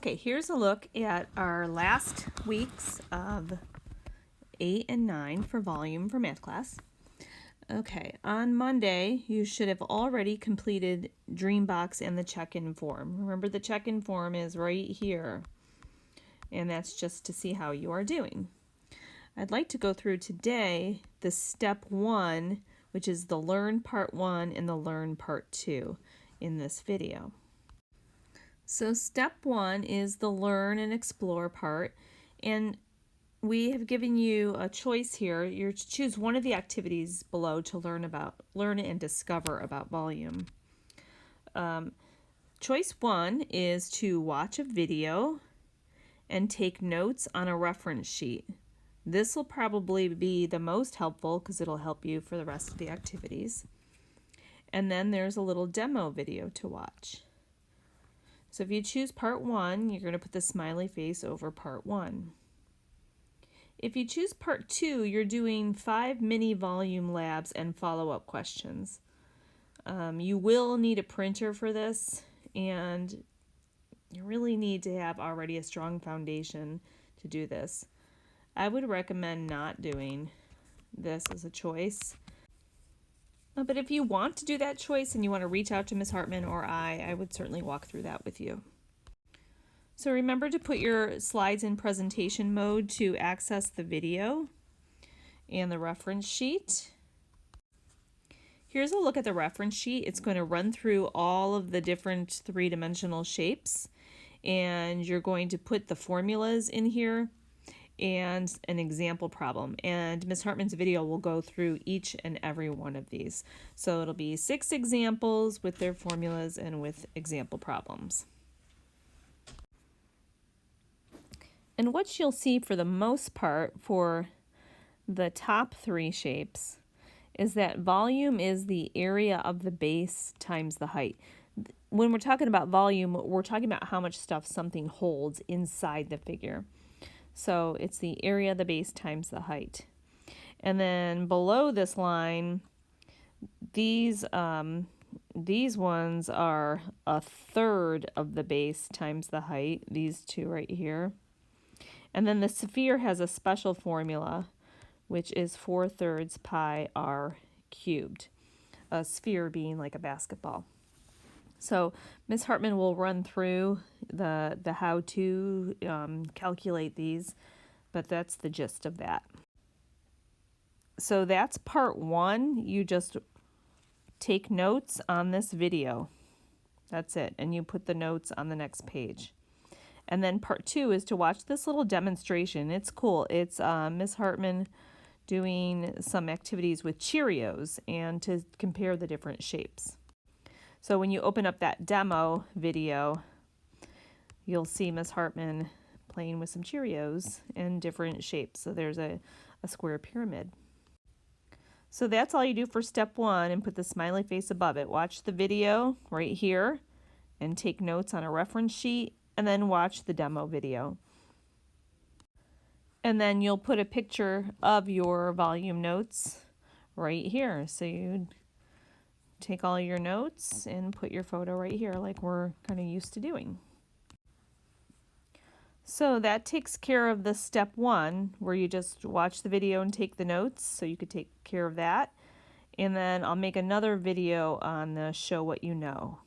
Okay, here's a look at our last weeks of 8 and 9 for volume for math class. Okay, on Monday, you should have already completed Dreambox and the check-in form. Remember, the check-in form is right here, and that's just to see how you are doing. I'd like to go through today the step 1, which is the Learn Part 1 and the Learn Part 2 in this video. So step 1 is the Learn and Explore part, and we have given you a choice here. You're to choose one of the activities below to learn and discover about volume. Choice 1 is to watch a video and take notes on a reference sheet. This will probably be the most helpful because it'll help you for the rest of the activities. And then there's a little demo video to watch. So if you choose part 1, you're going to put the smiley face over part 1. If you choose part 2, you're doing 5 mini volume labs and follow-up questions. You will need a printer for this, and you really need to have already a strong foundation to do this. I would recommend not doing this as a choice. But if you want to do that choice and you want to reach out to Ms. Hartman or I would certainly walk through that with you. So remember to put your slides in presentation mode to access the video and the reference sheet. Here's a look at the reference sheet. It's going to run through all of the different three-dimensional shapes, and you're going to put the formulas in here and an example problem, and Ms. Hartman's video will go through each and every one of these. So it'll be 6 examples with their formulas and with example problems. And what you'll see for the most part for the top 3 shapes is that volume is the area of the base times the height. When we're talking about volume, we're talking about how much stuff something holds inside the figure. So it's the area of the base times the height. And then below this line, these ones are 1/3 of the base times the height, these two right here. And then the sphere has a special formula, which is 4/3 pi r cubed, a sphere being like a basketball. So Ms. Hartman will run through the how to calculate these, but that's the gist of that. So that's part 1. You just take notes on this video. That's it. And you put the notes on the next page. And then part 2 is to watch this little demonstration. It's cool. It's Ms. Hartman doing some activities with Cheerios and to compare the different shapes. So when you open up that demo video, you'll see Ms. Hartman playing with some Cheerios in different shapes. So there's a square pyramid. So that's all you do for step 1, and put the smiley face above it. Watch the video right here and take notes on a reference sheet, and then watch the demo video. And then you'll put a picture of your volume notes right here. So you take all your notes and put your photo right here like we're kind of used to doing. So that takes care of the step 1, where you just watch the video and take the notes, so you could take care of that. And then I'll make another video on the show what you know.